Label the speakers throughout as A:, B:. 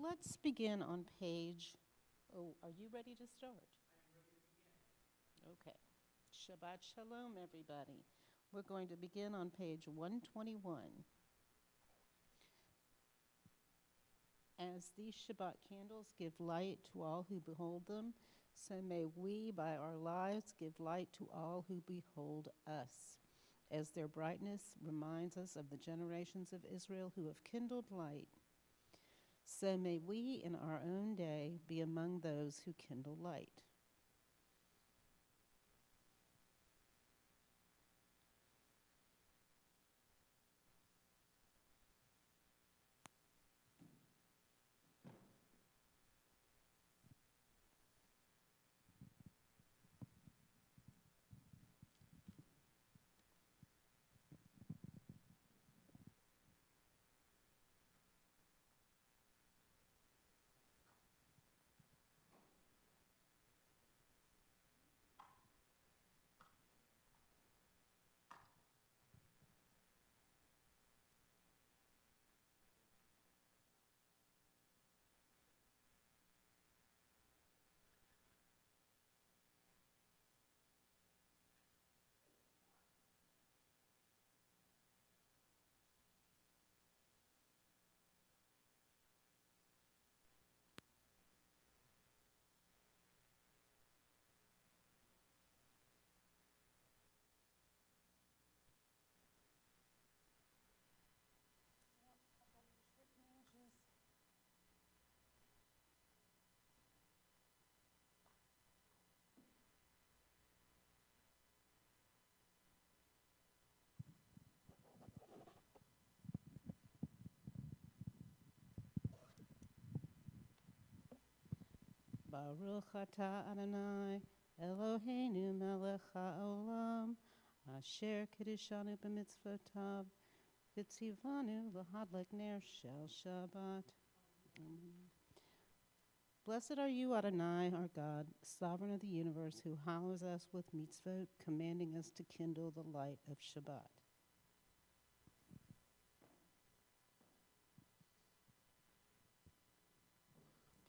A: Let's begin on page. Oh, are you ready to start? Okay. Shabbat Shalom, everybody. We're going to begin on page 121. As these Shabbat candles give light to all who behold them, so may we, by our lives, give light to all who behold us. As their brightness reminds us of the generations of Israel who have kindled light, so may we in our own day be among those who kindle light. Baruch atah Adonai, Eloheinu melech haolam, asher kiddushanu b'mitzvotav, v'tzivanu l'hadlek ner shel Shabbat. Blessed are you, Adonai, our God, sovereign of the universe, who hallows us with mitzvot, commanding us to kindle the light of Shabbat.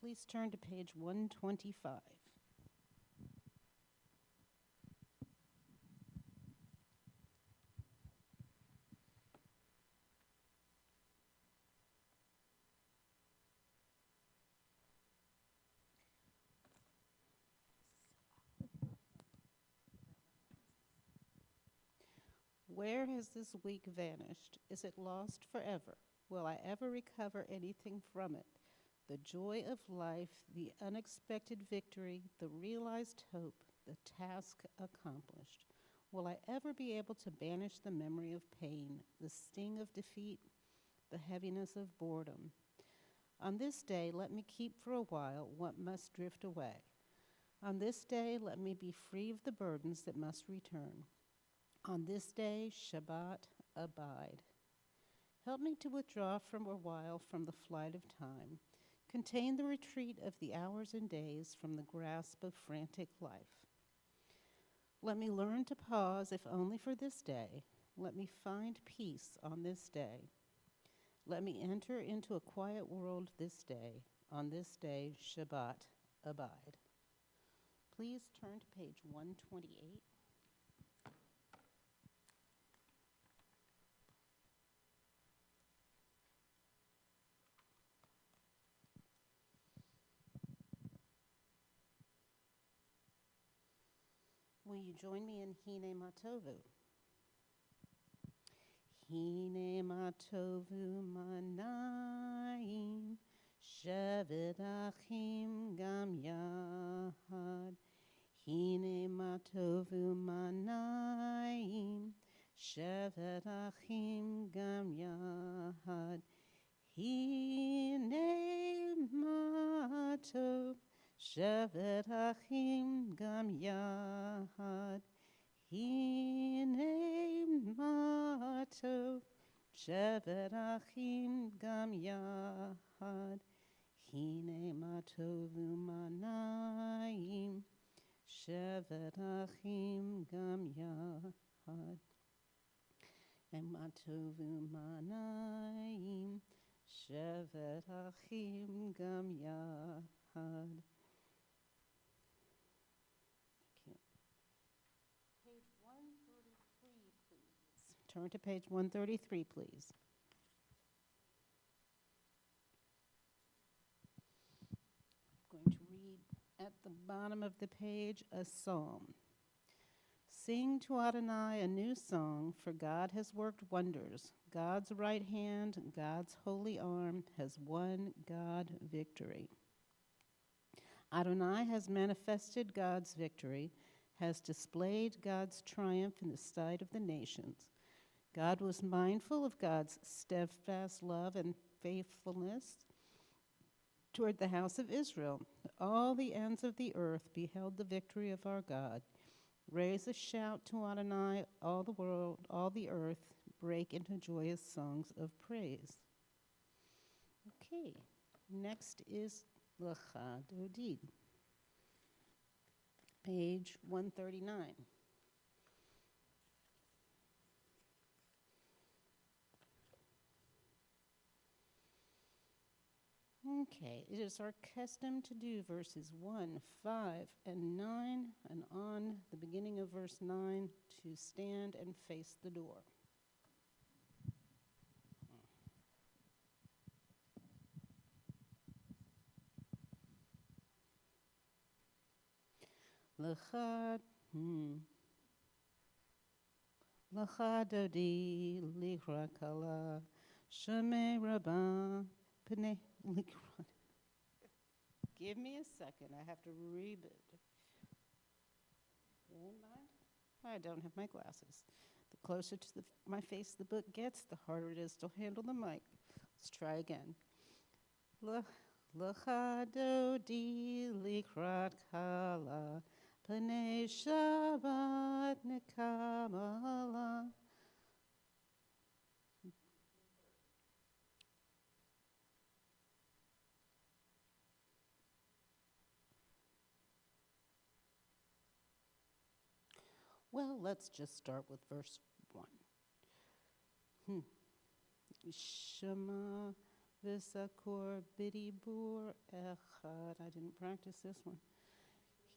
A: Please turn to page 125. Where has this week vanished? Is it lost forever? Will I ever recover anything from it? The joy of life, the unexpected victory, the realized hope, the task accomplished. Will I ever be able to banish the memory of pain, the sting of defeat, the heaviness of boredom? On this day, let me keep for a while what must drift away. On this day, let me be free of the burdens that must return. On this day, Shabbat, abide. Help me to withdraw from a while from the flight of time. Contain the retreat of the hours and days from the grasp of frantic life. Let me learn to pause, if only for this day. Let me find peace on this day. Let me enter into a quiet world this day. On this day, Shabbat, abide. Please turn to page 128. Will you join me in Hine Matovu? Hine Matovu Manayim, Shevet Achim Gam Yahad. Hine Matovu Manayim, Shevet Achim Gam Yahad. Hine Matov Shevet Achim Gam Yahad. Hine Matov Shevet Achim Gam Yahad. Hine Matov Umanayim Shevet Achim Gam Yahad. Matov Umanayim Shevet ואת האחים גם יחד. Page 133, please. Turn to page 133, please. I'm going to read at the bottom of the page a psalm. Sing to Adonai a new song, for God has worked wonders. God's right hand, God's holy arm has won God victory. Adonai has manifested God's victory, has displayed God's triumph in the sight of the nations. God was mindful of God's steadfast love and faithfulness toward the house of Israel. All the ends of the earth beheld the victory of our God. Raise a shout to Adonai, all the world, all the earth, break into joyous songs of praise. Okay, next is Lecha Dodi, page 139. Okay, it is our custom to do verses 1, 5, and 9, and on the beginning of verse 9 to stand and face the door. Lecha Dodi Lichra Kala Shemei Rabbah Pnei Likra. Give me a second. I have to reboot. I don't have my glasses. The closer to my face the book gets, the harder it is to handle the mic. Let's try again. Lecha Dodi Likrat Kala Pnei Shabbat Nekamala. Well, let's just start with verse 1. Shema v'sakor b'dibur echad. I didn't practice this one.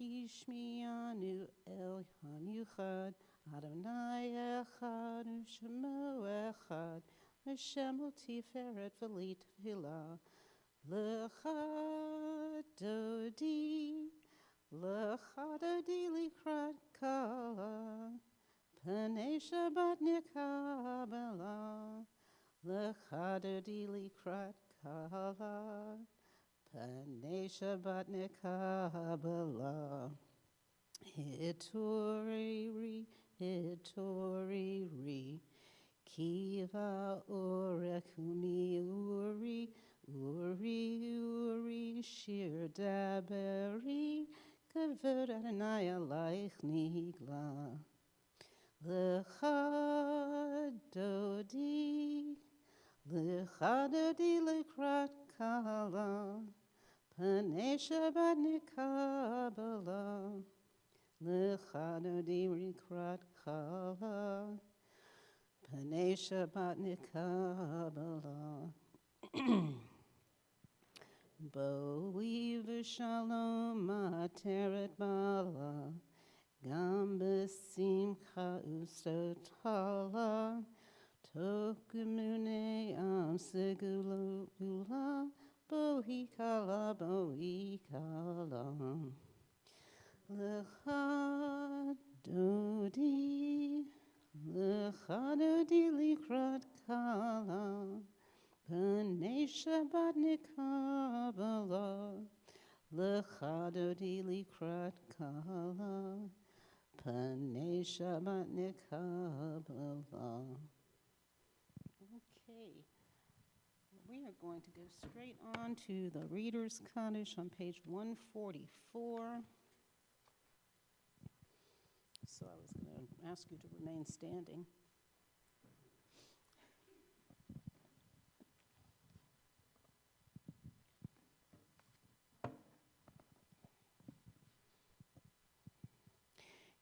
A: Hishmiyanu el hamiuchad. Adonai echad u'shemo echad. V'shemo tiferet v'lit v'hilah. Lecha Dodi. Lecha Dodi likrat kala. Pnei Shabbat nikabela. Lecha Dodi likrat kala. Pnei Shabbat nikabela. Hitori ri. Kiva orekuni uri. Uri shir daberi. Kavod Adonai alaich nigla. Lecha Dodi likrat kala. Pnei Shabbat nikabela. Lecha Dodi likrat kala. Pnei Shabbat nikabela. Bo'i v'shalom ateret bala. Gam b'simcha usotala. Tokemune am segula. Bo'hi kala. Lecha Dodi likrat kala. Pnei Shabbat nikabela. Lecha Dodi likrat kala. Pnei Shabbat nikabela. Okay. We are going to go straight on to the Reader's Kaddish on page 144. So I was going to ask you to remain standing.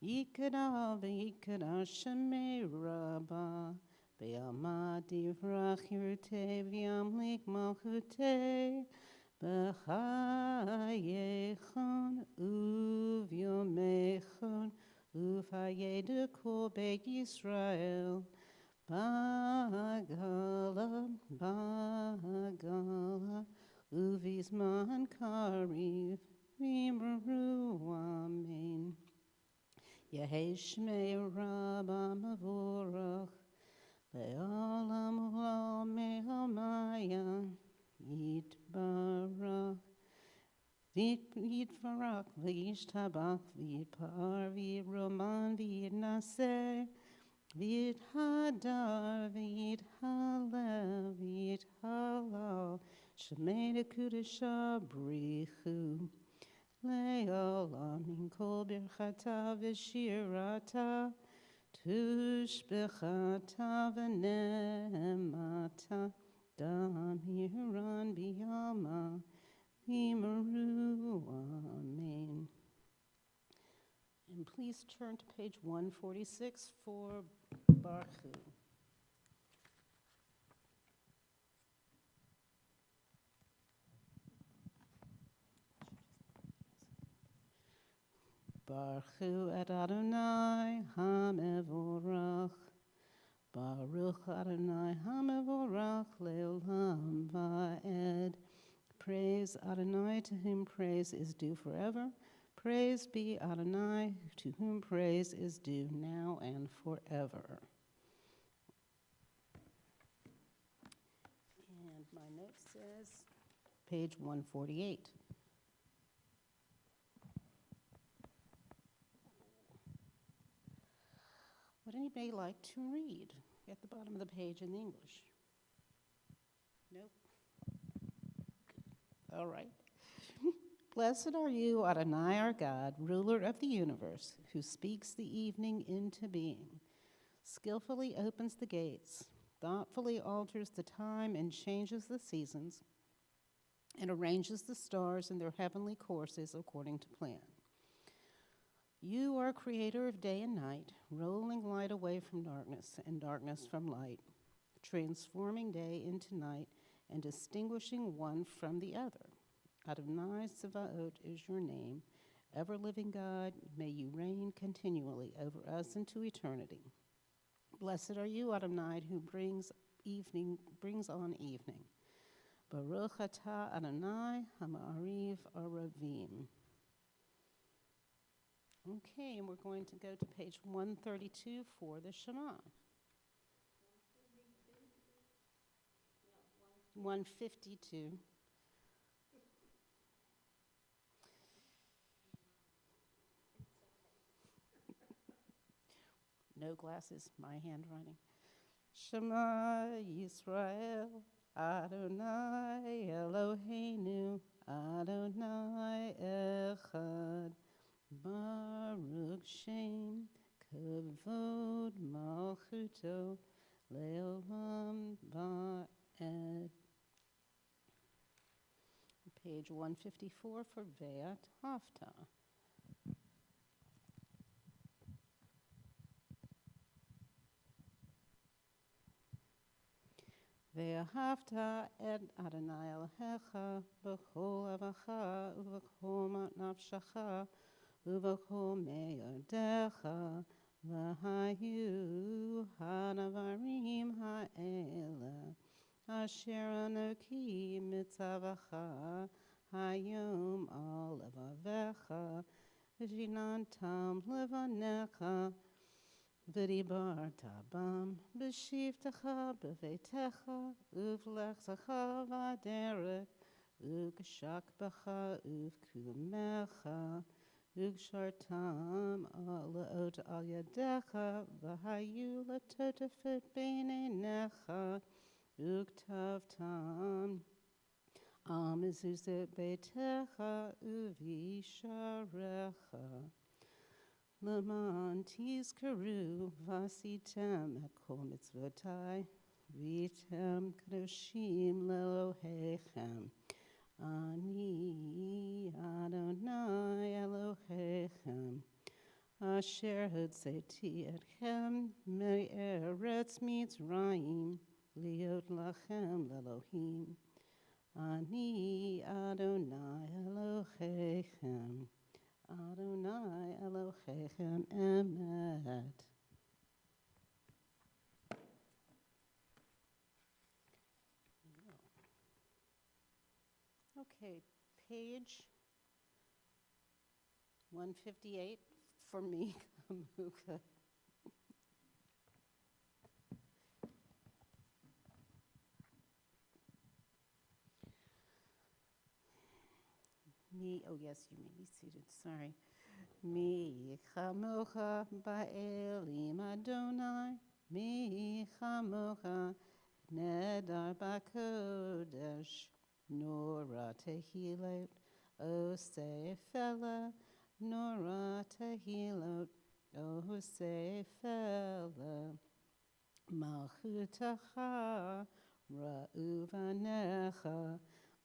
A: Yikada v'yikada Shemei Rabbah Be'alma divrach yirtei v'yamlik malchutei b'chayechon uvyomechon ufayed kol beit Yisrael b'gala uvizman kariv v'imru amen. Yehei shmei Rabba Mavorach Le'olam u'olam me'almaya Yitbarach Yitvarach V'yishtabach V'yitpar V'yitroman V'yitnaseh V'yithadar V'yithalel V'yithalal Shemei Nekudesha Brichu Le'olam min kol birchata v'shirata tushbechata v'nemata dam hiran biyama v'imru amen. And please turn to page 146 for Baruch. Baruch et Adonai HaMevorach. Baruch Adonai HaMevorach le'olam va'ed. Praise Adonai, to whom praise is due forever. Praise be Adonai, to whom praise is due now and forever. And my note says, page 148. Would anybody like to read at the bottom of the page in the English? Nope. Good. All right. Blessed are you, Adonai our God, ruler of the universe, who speaks the evening into being, skillfully opens the gates, thoughtfully alters the time and changes the seasons, and arranges the stars in their heavenly courses according to plan. You are creator of day and night, rolling light away from darkness and darkness from light, transforming day into night and distinguishing one from the other. Adonai Tsevaot is your name. Ever-living God, may you reign continually over us into eternity. Blessed are you, Adonai, who brings on evening. Baruch atah Adonai ha'ma'ariv aravim. Okay, and we're going to go to page 132 for the Shema. 152. No glasses, my handwriting. Shema Yisrael, Adonai Eloheinu, Adonai Echad. Baruch Shem, Kavod Malchuto, Leolam Va'ed. Page 154 for Ve'at Hafta. Ve'ahavta et Adonai Elohecha b'chol avacha u'v'chol nafshacha Uvachol me'odecha v'hayu hanavarim ha'ela asher anoki mitzavacha hayom al levavecha v'shinantam levanecha v'dibarta bam b'shivtecha b'veitecha uv'lechzecha v'aderech u'kashak b'cha uv'kumecha Ugshartam alaot al yadecha v'hayu latotafet beinenecha ugtavtam amizuzet beitecha uvisharecha Laman tizkaru vasitem ekol mitzvotai vitem kadoshim lelohechem Ani Adonai Elohechem Asher Hodzeti Etchem Me'eretz Mitzrayim Liot Lachem Lelohim Ani Adonai Elohechem Adonai Elohechem Emet. Okay, page 158 for me, Kamuka. Me, oh yes, you may be seated, sorry. Mi chamocha ba'elim Adonai, mi chamocha nedar ba'kodesh, nora tehilot, o sefela, nora tehilot, o sefela, malchutacha, ra'uvanecha,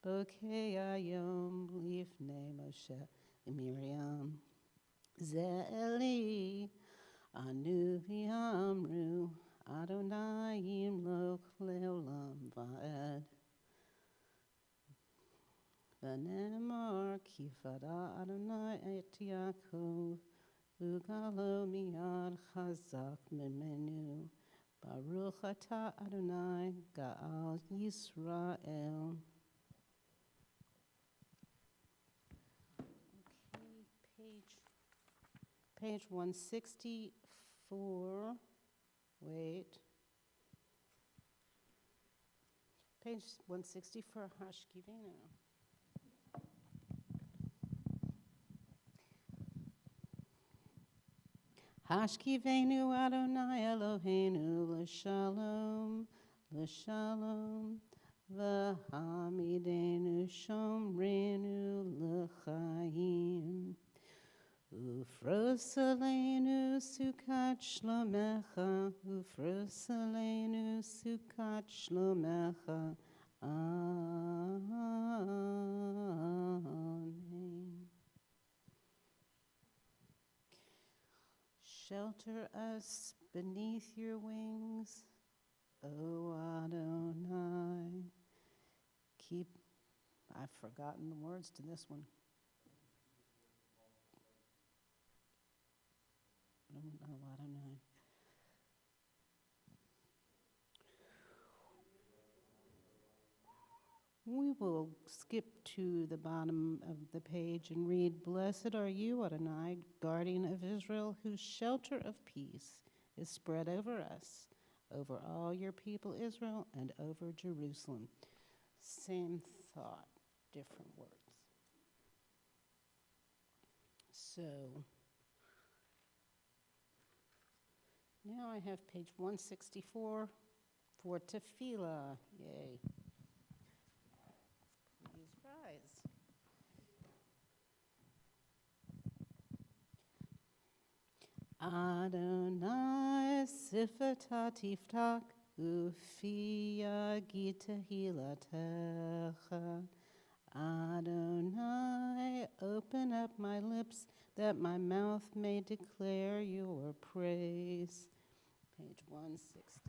A: bokei ayom lifnei Moshe Miriam. Ze'eli anu v'yamru Adonai yimloch le'olam va'ed. V'nemar kifada Adonai et Yaakov ugalo miyad chazak memenu. Baruch atah Adonai ga'al Yisrael. Okay, page 164. Wait. Page 164, Hashkivenu. Hashkivenu Adonai Eloheinu l'shalom, l'shalom, v'hamidenu shomrenu l'chaim. Ufrosalenu sukat shlomecha, ufrosalenu sukat shlomecha. Amen. Shelter us beneath your wings, O Adonai. I've forgotten the words to this one. I don't know, Adonai. We will skip to the bottom of the page and read, Blessed are you, Adonai, guardian of Israel, whose shelter of peace is spread over us, over all your people Israel, and over Jerusalem. Same thought, different words. So, now I have page 164 for Tefillah. Yay. Please rise. Adonai sifata tiftach ufia gita hilatecha. Adonai, open up my lips that my mouth may declare your praise. Page 166.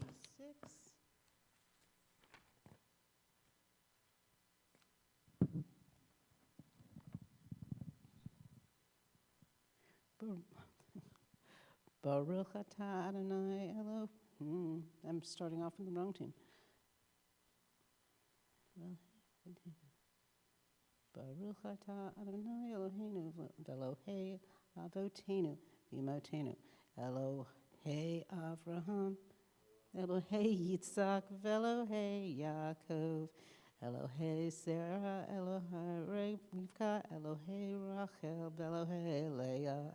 A: Baruch atah Adonai Elohim. I'm starting off in the wrong tune. Baruch atah Adonai Eloheinu v'Elohei Avotenu v'Imotenu Elohei Avraham Elohei Yitzhak v'Elohei Yaakov Elohei Sarah Elohei Rivka Elohei Rachel v'Elohei Leah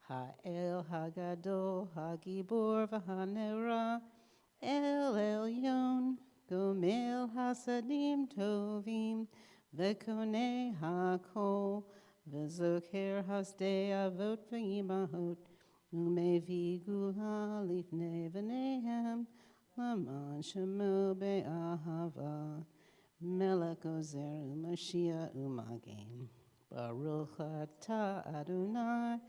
A: Ha'el Hagadol Hagibor v'Hanera El Elyon Gomel Hasadim Tovim V'konei hakol, v'zoker hasdei avot v'imahot, u'mevi gula lifnei v'neihem, l'man shemo be'ahava, melech ozer u'mashiach u'magen. Baruch atah Adonai,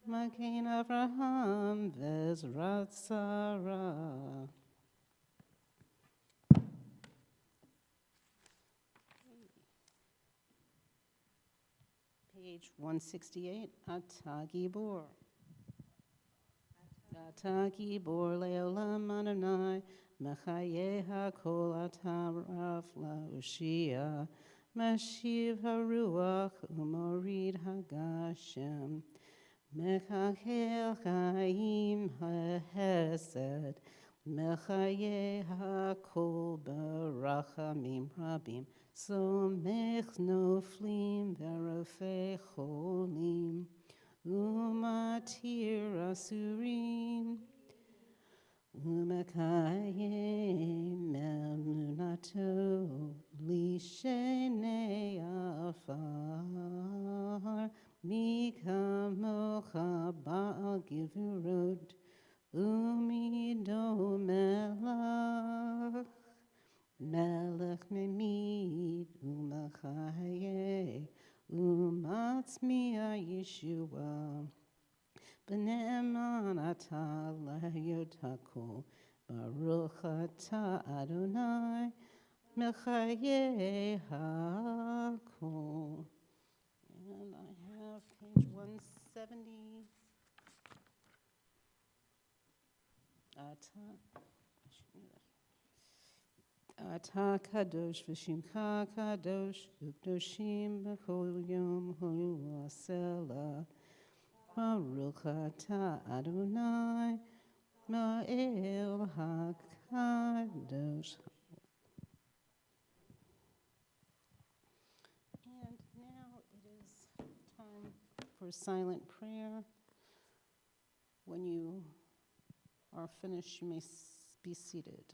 A: Magen Avraham Vezrat Sarah. Page 168, Ata Gibor. Ata Gibor Leolam Adonai, Mechaye HaKol Ata Rav LaUshia, Mashiv HaRuach Umorid HaGashem, Mechachel Chaim HaHesed, Mechaye HaKol Barachamim Rabim, Somech Noflim Verafei Cholim, Umatir Asurim, Umakayim Emunato, Lishene Afar, Mikamocha Baal Givurot, Umido Melach, Melech Memid, Umachaye, Umatzmiya Yeshua, B'ne'eman Ata Lahayotako, Baruch Ata Adonai, Mechaye HaKol. And I have page 170. Ata Kadosh V'Shimcha Kadosh U'Kdoshim B'Kol Yom Hu Asela Baruch Ata Adonai Ma'el HaKadosh. And now it is time for silent prayer. When you are finished, you may be seated.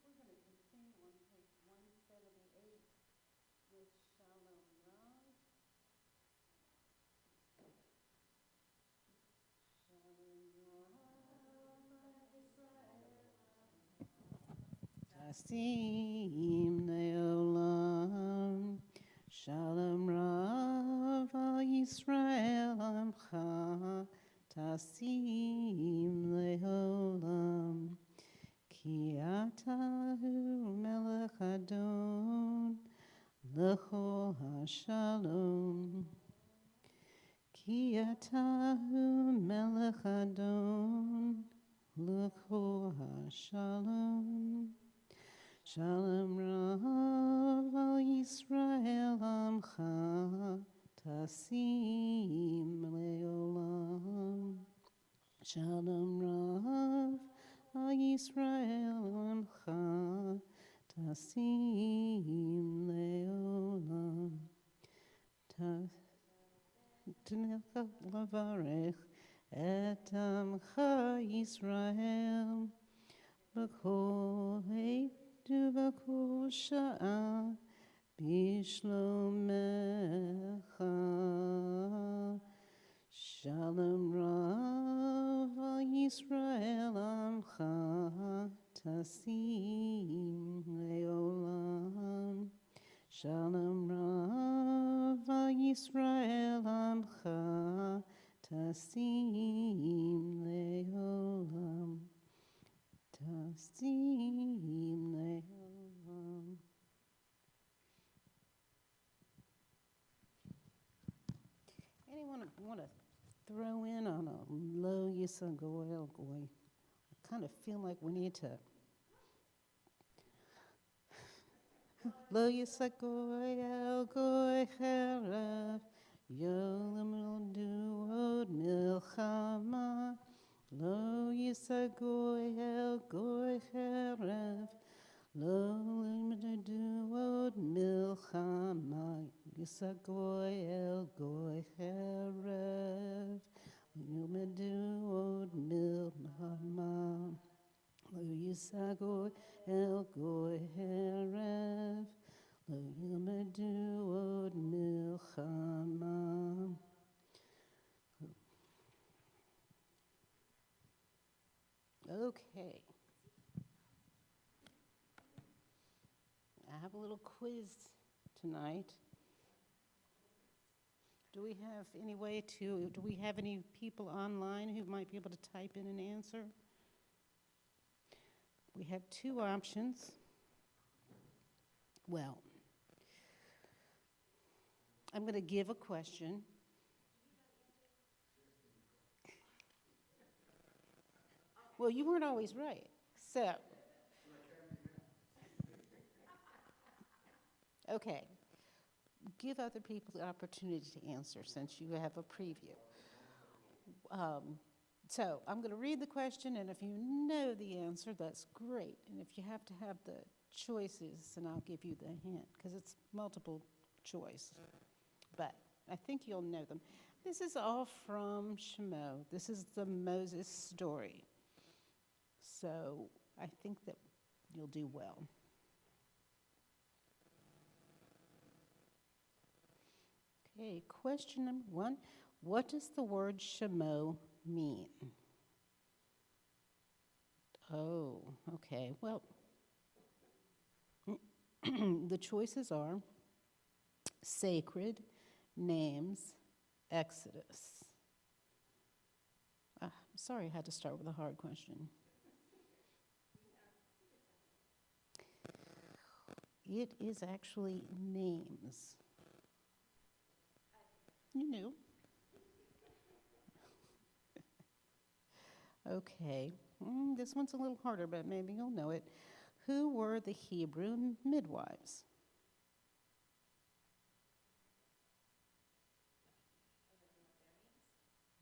A: We're going to continue on page 178 with Shalom Rav. Tasim Leolam, Shalom Rav al Yisrael Amcha, Tasim Leolam, Ki Atahu Melech Adon, L'chol HaShalom. Ki Atahu Melech Adon, L'chol HaShalom. Shalom Rav al Yisrael Amcha, Tasim leolam. Shalom Rav Yisrael Amcha Tasim leolam. T'nelcha lavarech et Amcha Yisrael b'kol עת ובכל שעה בשלומך. Shalom Rav Yisrael Amcha Tasim leolam. Shalom Rav Yisrael Amcha Tasim leolam. Tasim leolam. Anyone want to throw in on a lo yisagoy el goy? I kind of feel like we need to. Lo yisagoy el goy cherav yolam du od milchama. Lo yisagoy el goy cherav lo du od milchama. Yisagoy el goy cherav Yumedu od milchama. Lo yisagoy el goy cherav lo yumedu od milchama. Okay. I have a little quiz tonight. Do we have any people online who might be able to type in an answer? We have two options. Well, I'm going to give a question. Well, you weren't always right, so. Okay. Give other people the opportunity to answer since you have a preview. So I'm going to read the question, and if you know the answer, that's great. And if you have to have the choices, then I'll give you the hint, because it's multiple choice. But I think you'll know them. This is all from Shemo. This is the Moses story. So I think that you'll do well. Okay, question number 1. What does the word Shemo mean? Oh, okay. Well, the choices are sacred, names, Exodus. I'm sorry I had to start with a hard question. It is actually names. You knew. Okay, this one's a little harder, but maybe you'll know it. Who were the Hebrew midwives?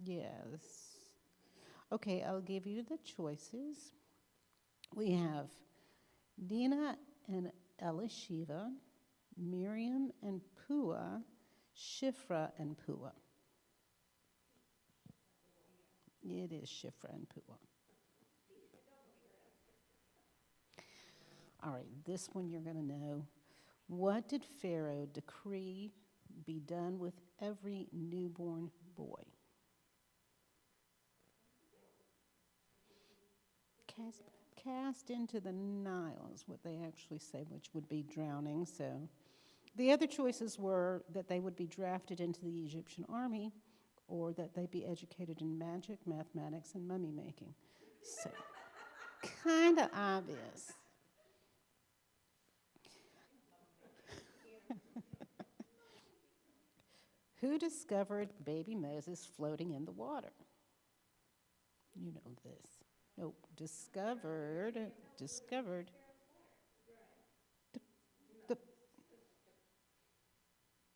A: Yes. Okay, I'll give you the choices. We have Dinah and Elisheva, Miriam and Pua, Shifra and Pua. It is Shifra and Pua. All right, this one you're going to know. What did Pharaoh decree be done with every newborn boy? Cast into the Nile is what they actually say, which would be drowning. So the other choices were that they would be drafted into the Egyptian army or that they be educated in magic, mathematics, and mummy making. So kind of obvious. Who discovered baby Moses floating in the water? You know this. Nope, discovered.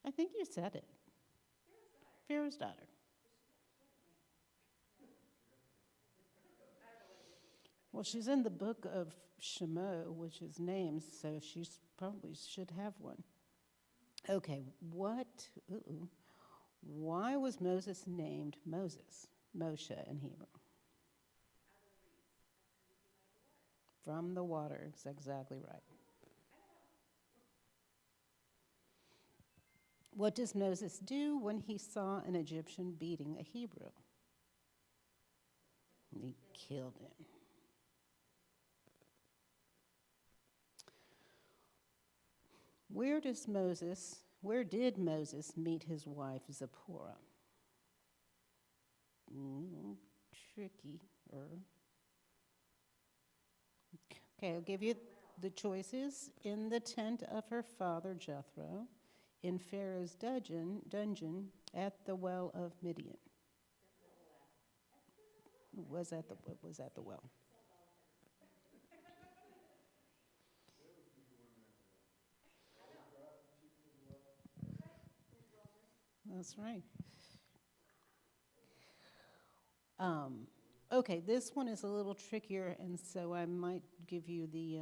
A: I think you said it. Pharaoh's daughter. Well, she's in the book of Shemo, which is names, so she probably should have one. Okay, why was Moses named Moses? Moshe in Hebrew. From the water, it's exactly right. What does Moses do when he saw an Egyptian beating a Hebrew? He killed him. Where did Moses meet his wife Zipporah? Tricky. Okay, I'll give you the choices. In the tent of her father Jethro, in Pharaoh's dungeon, at the well of Midian. Was at the well. That's right. Okay, this one is a little trickier, and so I might give you the,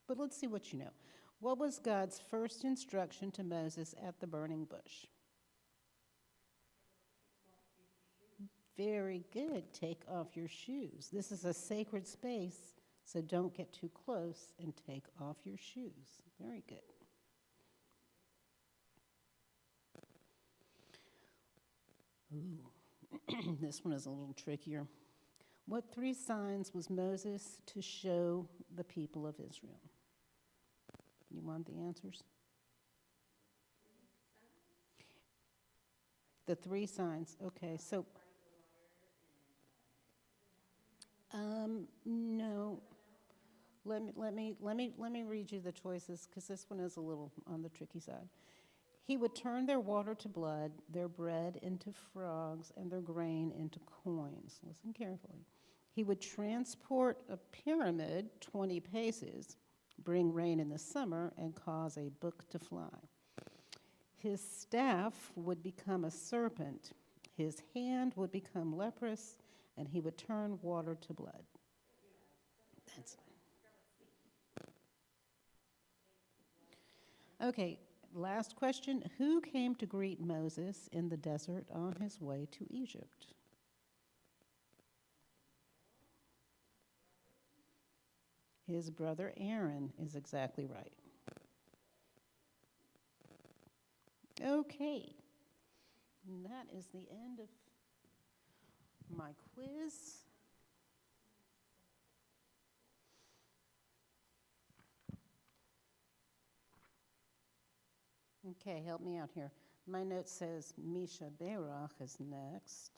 A: but let's see what you know. What was God's first instruction to Moses at the burning bush? Very good. Take off your shoes. This is a sacred space, so don't get too close and take off your shoes. Very good. Ooh, this one is a little trickier. What 3 signs was Moses to show the people of Israel? You want the answers? The 3 signs. Okay, so no. Let me read you the choices because this one is a little on the tricky side. He would turn their water to blood, their bread into frogs, and their grain into coins. Listen carefully. He would transport a pyramid 20 paces, bring rain in the summer, and cause a book to fly. His staff would become a serpent. His hand would become leprous, and he would turn water to blood. That's okay. Last question. Who came to greet Moses in the desert on his way to Egypt? His brother Aaron is exactly right. Okay. And that is the end of my quiz. Okay, help me out here. My note says Misha Berach is next.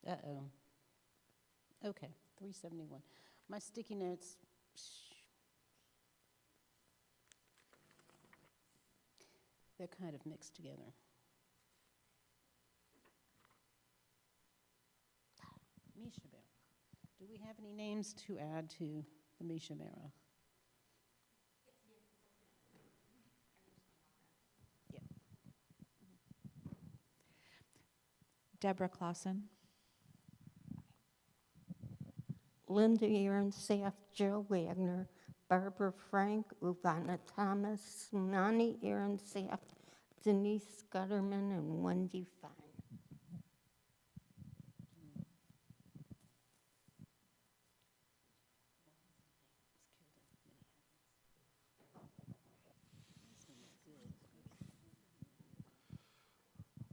A: Uh-oh. Okay, 371. My sticky notes. They're kind of mixed together. Misha Berach. Do we have any names to add to the Misha Berach? Yeah.
B: Deborah Clausen.
C: Linda Aaronsaft, Jill Wagner, Barbara Frank, Uvana Thomas, Sunani Aaronsaft, Denise Gutterman, and Wendy Fine.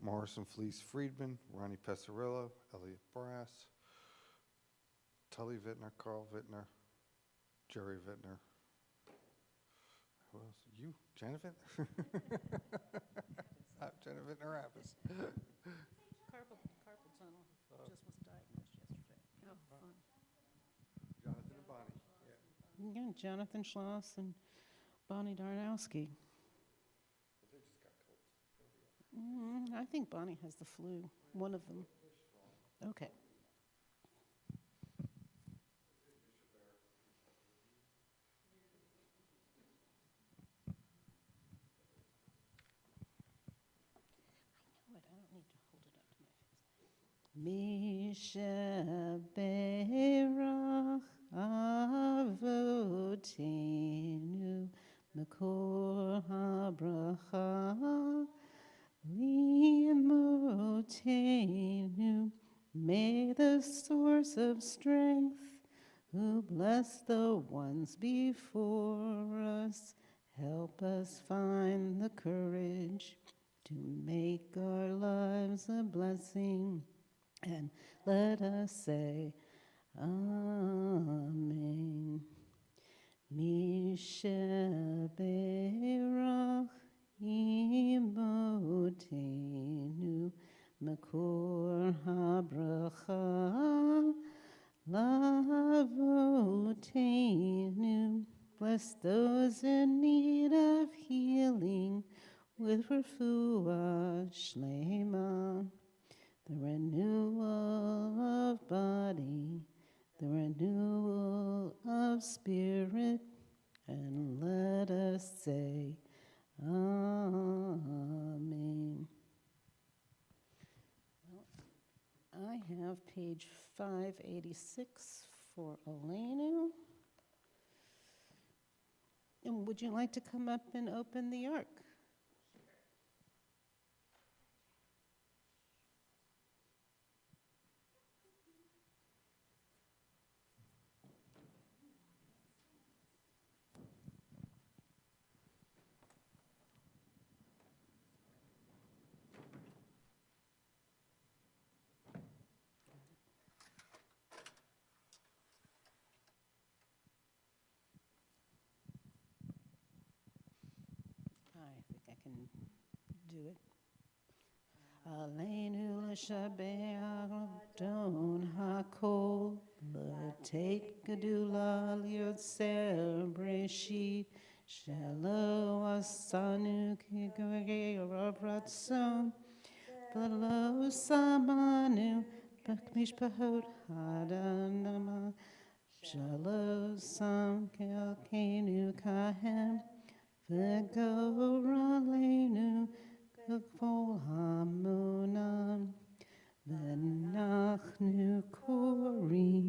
D: Morrison Fleece Friedman, Ronnie Pesarillo, Elliot Brass, Tully Vittner, Carl Vittner, Jerry Vittner. Who else? You, Jenna Vittner? Jenna Vittner Rappis.
A: Carpal tunnel just was diagnosed yesterday. Oh, fun.
D: Jonathan and Bonnie.
A: Yeah, Jonathan Schloss and Bonnie Darnowski.
D: They just got colds.
A: I think Bonnie has the flu, one of them. Okay. What? I don't need to hold it up to my face. Mishaberach avotenu makor habracha limotenu. May the source of strength, who bless the ones before us, help us find the courage to make our lives a blessing, and let us say, Amen. Mishaberach imotenu makor habracha lavotenu. Bless those in need of healing with refuah shlema, the renewal of body, the renewal of spirit, and let us say, Amen. I have page 586 for Elenu. And would you like to come up and open the ark? I think I can do it. Aleinu l'shabeach don hakol, l'teit gedula liotzer breshit, shelo asanu kigvegei ratzon, v'lo samanu b'mishpahot hadanama, shelo sam kelkenu kahem, v'goralenu k'kol hamunam, v'nachnu korim,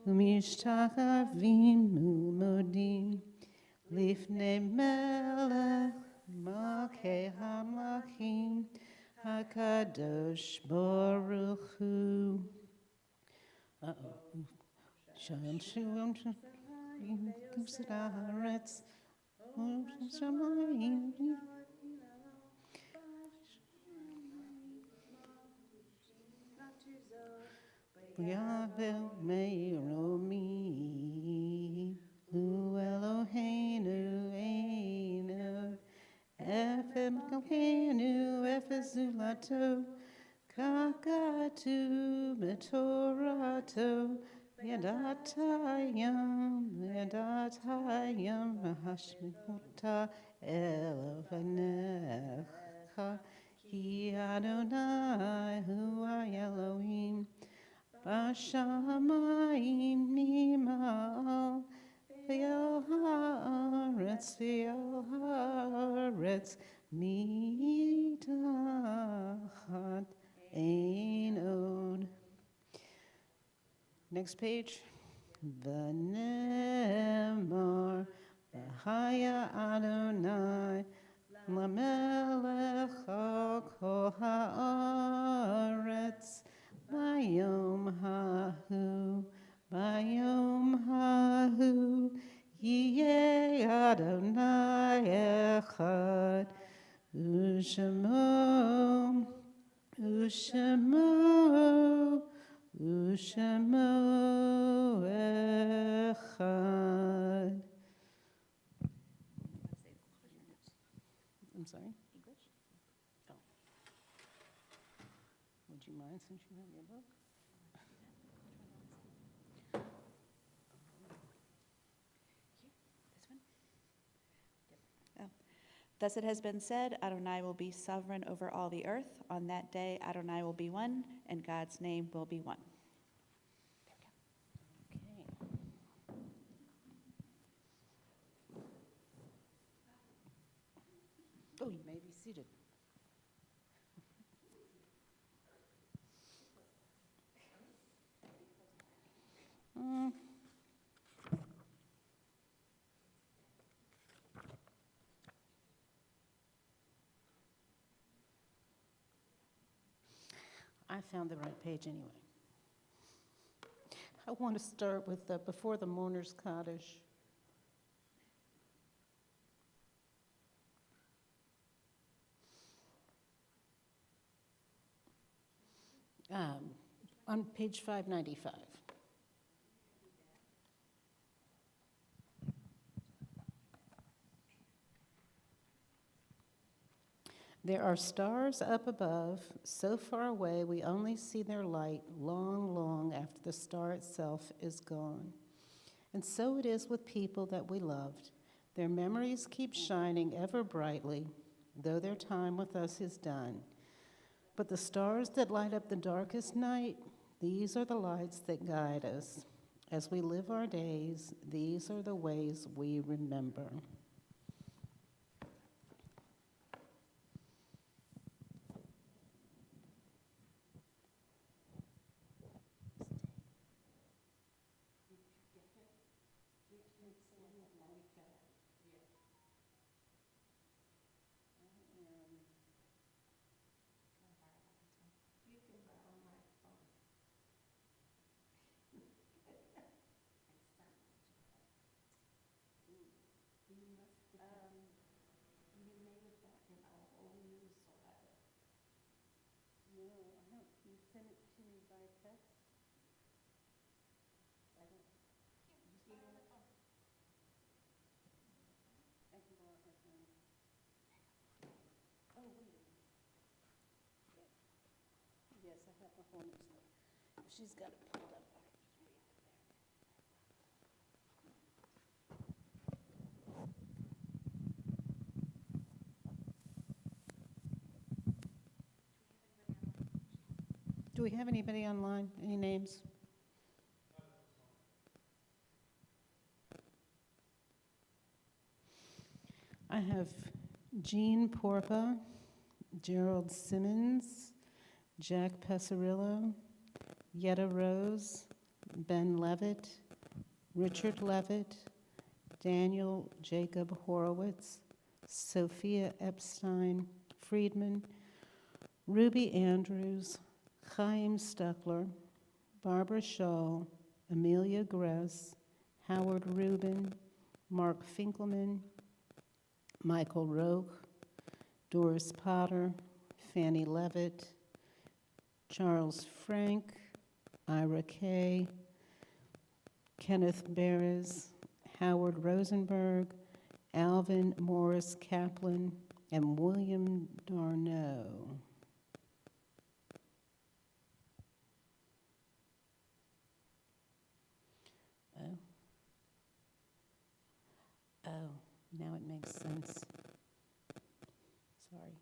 A: u'mishtachavim u'modim, lifnei melech malkei hamlachim, hakadosh baruch hu. Shalom shalom shalom kibsat haaretz shamayim. Yahweh Meromi, Hu Eloheinu Eino, Ephem Kalkenu, Ephezulato, Kakatu Metorato, Yadatayam, Mahashmikuta, Elovanecha, Ki Adonai, Hu Elohim, Bashamayim nimal, V'yel haaretz mitachat ein od. Next page. V'nemar v'haya Adonai lamelech al kol haaretz. Bayom hahu, Yeh Adonai echad, Ushemo echad. I'm sorry? English? Oh. Would you mind since you have your book?
B: Thus it has been said, Adonai will be sovereign over all the earth. On that day, Adonai will be one, and God's name will be one.
A: Okay. Oh, you may be seated. Mm. I found the right page anyway. I want to start with before the mourner's cottage. On page 595. There are stars up above, so far away we only see their light long, long after the star itself is gone. And so it is with people that we loved. Their memories keep shining ever brightly, though their time with us is done. But the stars that light up the darkest night, these are the lights that guide us. As we live our days, these are the ways we remember. You sent it to me by text? I don't. Just email it? I can borrow her phone. Oh, wait a minute. Yes, I have a phone. She's got it pulled up. I can just read it there. Do we have anybody online? Any names? I have Jean Porpa, Gerald Simmons, Jack Pesarillo, Yetta Rose, Ben Levitt, Richard Levitt, Daniel Jacob Horowitz, Sophia Epstein Friedman, Ruby Andrews, Chaim Stuckler, Barbara Shaw, Amelia Gress, Howard Rubin, Mark Finkelman, Michael Roque, Doris Potter, Fanny Levitt, Charles Frank, Ira Kay, Kenneth Beres, Howard Rosenberg, Alvin Morris Kaplan, and William Darno. Oh, now it makes sense. Sorry.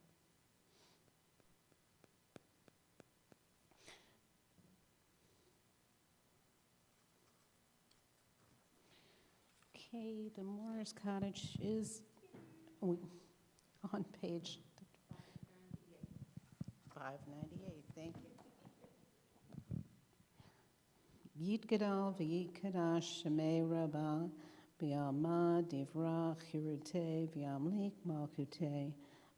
A: Okay, the Mourner's Cottage is on page 598. Thank you. Yit Gadal v'yit Kadash Shemei Rabbah B'yama Divrach Hirute V'yamlik Malkute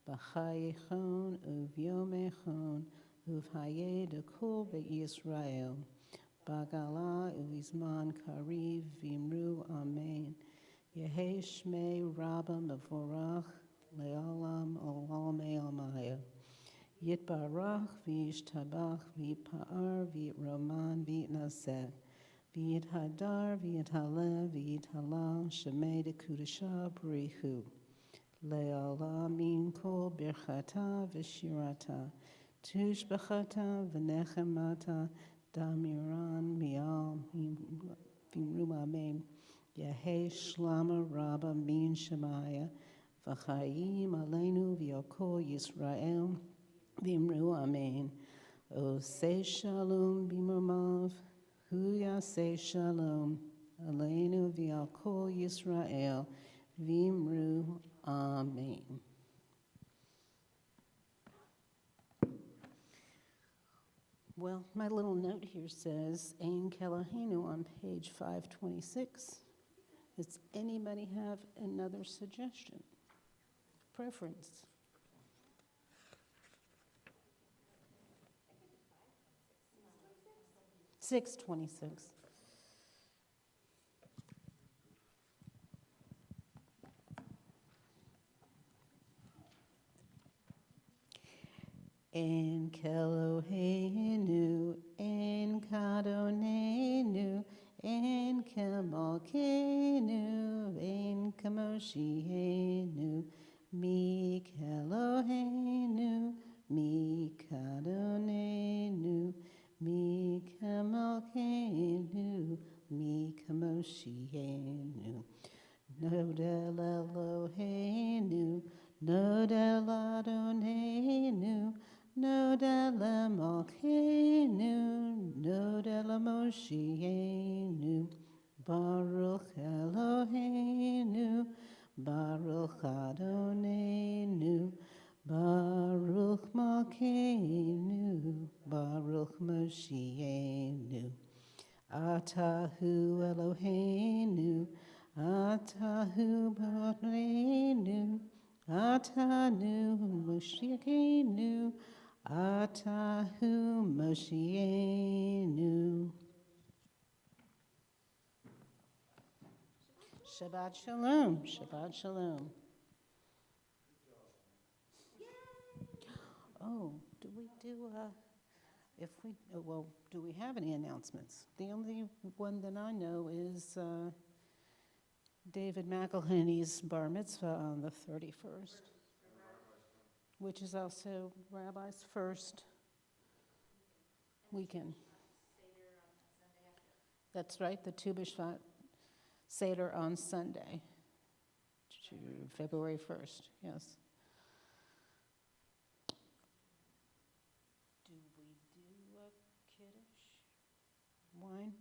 A: B'chayechon Uvyomechon Uvhaye Dekul Be'Yisrael Bagala Uvizman Kariv Vimru Amen Yehe Shmei Rabba Mevorach Le'olam Olam Almaya Yitbarach v'yishtabach v'yipa'ar v'yitroman v'yitnaseh v'yithadar v'yithalev v'yithalal shemei dekudasha b'richu le'olam min kol birchata v'shirata tushbachata v'nechemata damiran mi'al v'imru amen Yehei shlama rabba min shemaya V'chaim aleinu v'yakol Yisrael v'imru amen. Oseh shalom b'mamav, hu yaseh shalom aleinu v'yakol Yisrael v'imru amen. Well, my little note here says, Ein Kelahenu on page 526. Does anybody have another suggestion, preference? Six 26. En Kelohenu, en Kadonenu, en Kemalkenu, en Kamoshienu, mi Kelohenu, mi Kadonenu, mi Kamalkenu, mi Kamoshienu. Nodel Elohenu, Nodel Adonenu, Nodel Malkeinu, Nodel Moshienu, Baruch Eloheinu, Baruch Adonenu, Baruch Malkeinu, Baruch Moshienu. Atahu Eloheinu, Atahu Adonenu, Atanu Moshienu, Atahu Moshienu. Shabbat Shalom, Shabbat Shalom. Oh, do we do, do we have any announcements? The only one that I know is David McElhenney's bar mitzvah on the 31st, which is also Rabbi's first weekend. That's right, the Tu B'Shvat Seder on Sunday, February 1st, yes. Do we do a kiddush? Wine?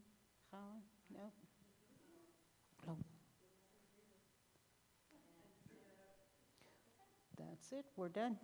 A: Challah? No? Oh. That's it, we're done.